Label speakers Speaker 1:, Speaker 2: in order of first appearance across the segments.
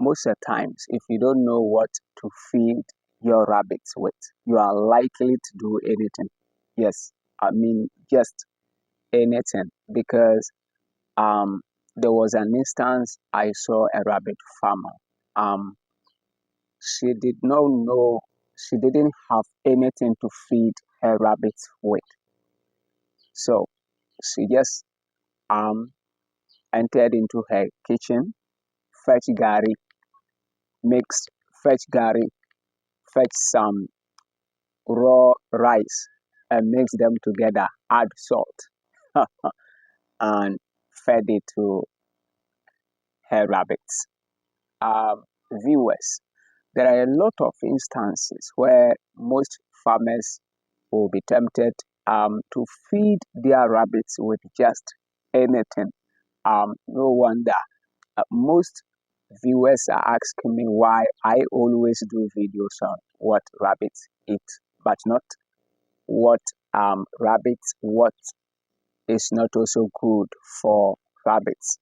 Speaker 1: most of the times, if you don't know what to feed your rabbits with, you are likely to do anything. Yes, I mean just anything, because um there was an instance I saw a rabbit farmer. Um she did not know, she didn't have anything to feed her rabbits with. So she just um entered into her kitchen, fetch gari, mixed fetch gari, fetch some raw rice and mix them together, add salt, and fed it to her rabbits. Viewers, there are a lot of instances where most farmers will be tempted to feed their rabbits with just anything. No wonder most viewers are asking me why I always do videos on what rabbits eat, but not what rabbits, what is not also good for rabbits.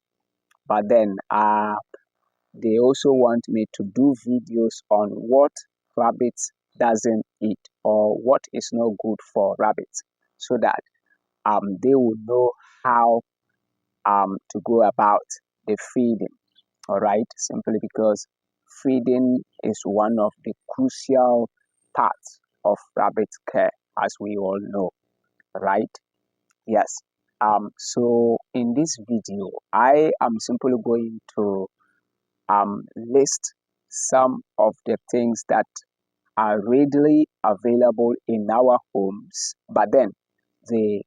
Speaker 1: But then they also want me to do videos on what rabbits doesn't eat or what is not good for rabbits, so that they will know how to go about the feeding. All right, simply because feeding is one of the crucial parts of rabbit care, as we all know, right? Yes. So in this video, I am simply going to list some of the things that are readily available in our homes, but then they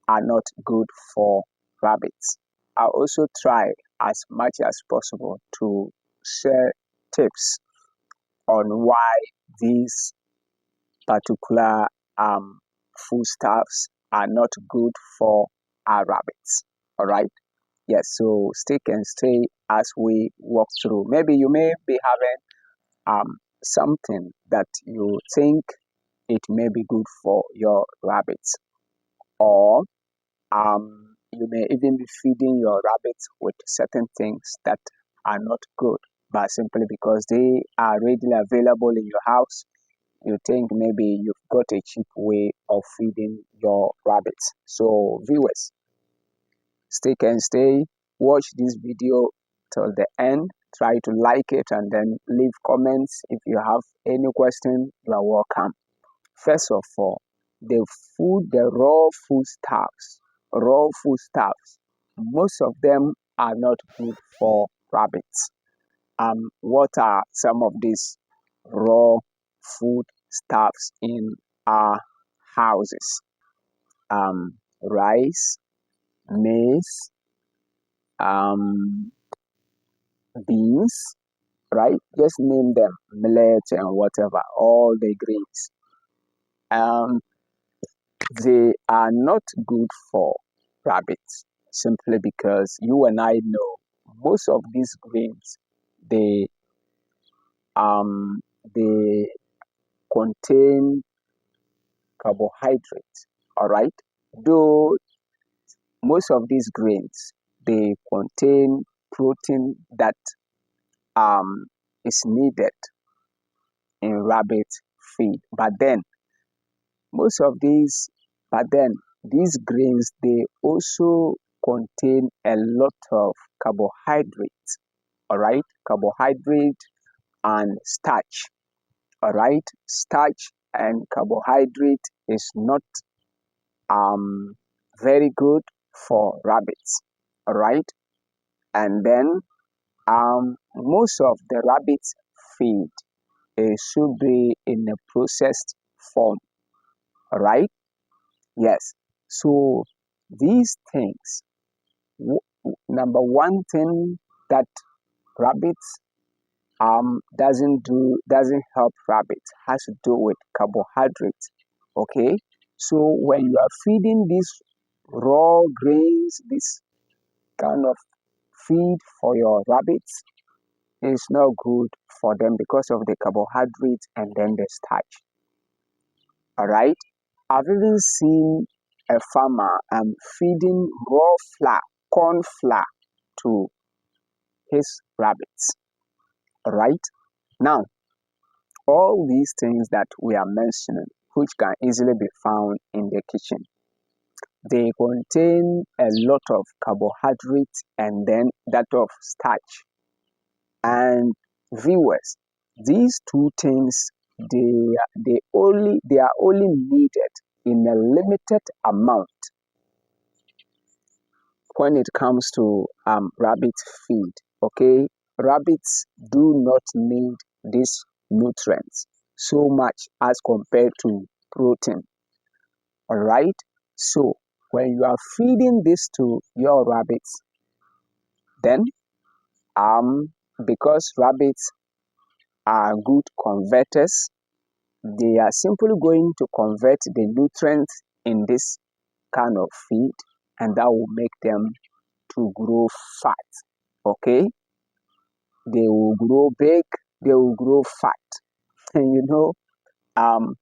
Speaker 1: are not good for rabbits. I also try as much as possible to share tips on why these particular foodstuffs are not good for our rabbits. All right. Yes. So stick and stay as we walk through. Maybe you may be having something that you think it may be good for your rabbits, or you may even be feeding your rabbits with certain things that are not good, but simply because they are readily available in your house, you think maybe you've got a cheap way of feeding your rabbits. So, viewers, stick and stay, watch this video till the end. Try to like it and then leave comments. If you have any question, you are welcome. First of all, the raw foodstuffs, most of them are not good for rabbits. What are some of these raw foodstuffs in our houses? Rice, maize, um, beans, right? Just name them, millet and whatever, all the grains. Um, they are not good for rabbits, simply because you and I know most of these grains, they um they contain carbohydrates. All right, though most of these grains, they contain protein that um is needed in rabbit feed, most of these but then these grains, they also contain a lot of carbohydrates. All right, carbohydrate and starch. All right, starch and carbohydrate is not um very good for rabbits. All right, and then most of the rabbits feed should be in a processed form. All right, yes. So these things, number one thing that rabbits doesn't help rabbits has to do with carbohydrates. Okay, so when you are feeding these raw grains, this kind of feed for your rabbits, is not good for them because of the carbohydrates and then the starch. All right, I've even seen a farmer feeding raw flour, corn flour, to his rabbits. All right. Now, all these things that we are mentioning, which can easily be found in the kitchen, they contain a lot of carbohydrates and then that of starch. And viewers, these two things, they are only needed in a limited amount when it comes to rabbit feed. Okay, rabbits do not need these nutrients so much as compared to protein. All right, so when you are feeding this to your rabbits, then because rabbits are good converters, they are simply going to convert the nutrients in this kind of feed, and that will make them to grow fat. Okay, they will grow big, they will grow fat. And um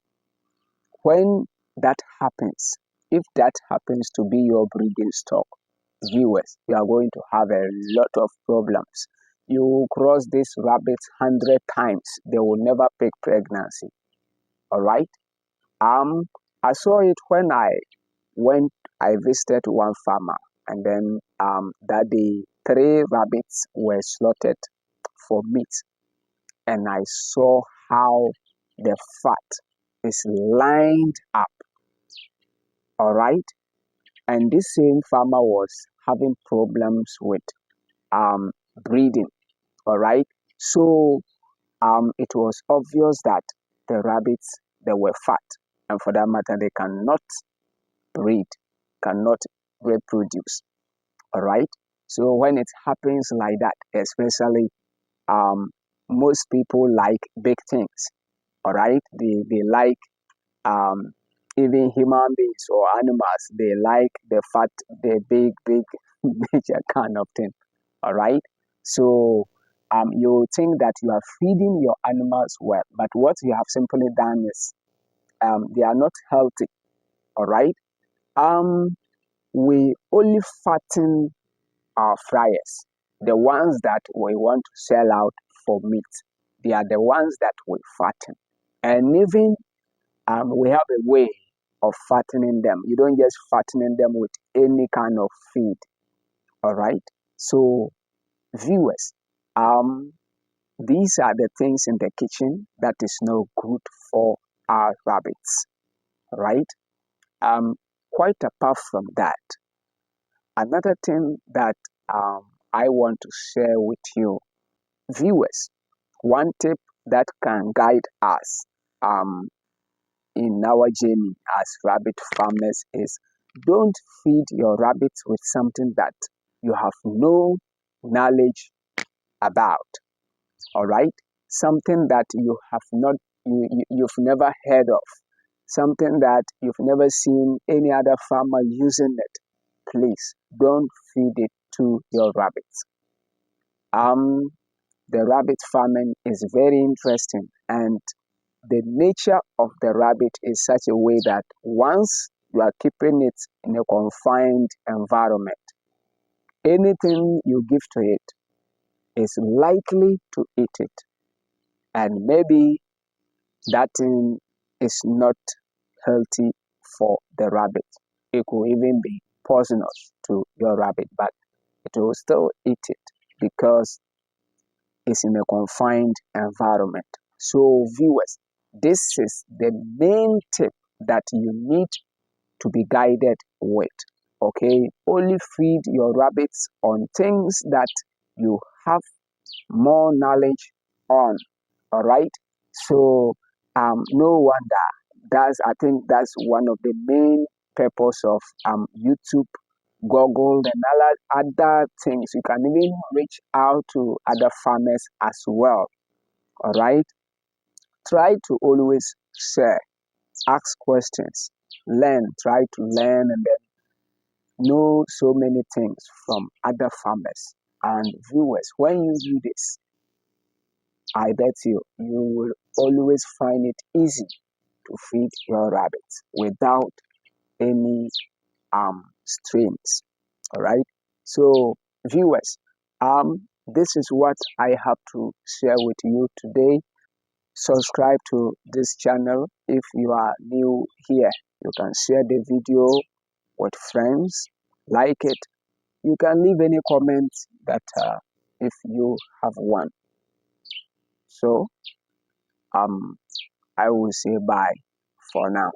Speaker 1: when that happens, if that happens to be your breeding stock, viewers, you are going to have a lot of problems. You will cross these rabbits 100 times, they will never pick pregnancy. All right. I saw it when went I visited one farmer, and then that day 3 rabbits were slaughtered for meat, and I saw how the fat is lined up. All right, and this same farmer was having problems with um breeding. All right, so it was obvious that the rabbits, they were fat, and for that matter they cannot breed, cannot reproduce. All right, so when it happens like that, especially um most people like big things. All right, they like um even human beings or animals, they like the fat, the big nature kind of thing. All right, so you think that you are feeding your animals well, but what you have simply done is they are not healthy. All right, um we only fatten our fryers, the ones that we want to sell out for meat. They are the ones that we fatten. And even we have a way of fattening them. You don't just fattening them with any kind of feed. All right. So viewers, um, these are the things in the kitchen that is no good for our rabbits. Right. Quite apart from that, another thing that I want to share with you, viewers, one tip that can guide us um, in our journey as rabbit farmers is, don't feed your rabbits with something that you have no knowledge about. All right, something that you've never heard of, something that you've never seen any other farmer using it. Please don't feed it to your rabbits. Um, the rabbit farming is very interesting, and the nature of the rabbit is such a way that once you are keeping it in a confined environment, anything you give to it is likely to eat it, and maybe that thing is not healthy for the rabbit. It could even be poisonous to your rabbit, but it will still eat it because it's in a confined environment. So, viewers, this is the main tip that you need to be guided with. Okay, only feed your rabbits on things that you have more knowledge on. All right, so no wonder, I think that's one of the main purpose of YouTube, Google, and other things. You can even reach out to other farmers as well. All right, try to always share, ask questions, learn, try to learn, and then know so many things from other farmers and viewers. When you do this, I bet you will always find it easy to feed your rabbits without any strains. All right. So viewers, this is what I have to share with you today. Subscribe to this channel if you are new here. You can share the video with friends, like it. You can leave any comments that if you have one. So I will say bye for now.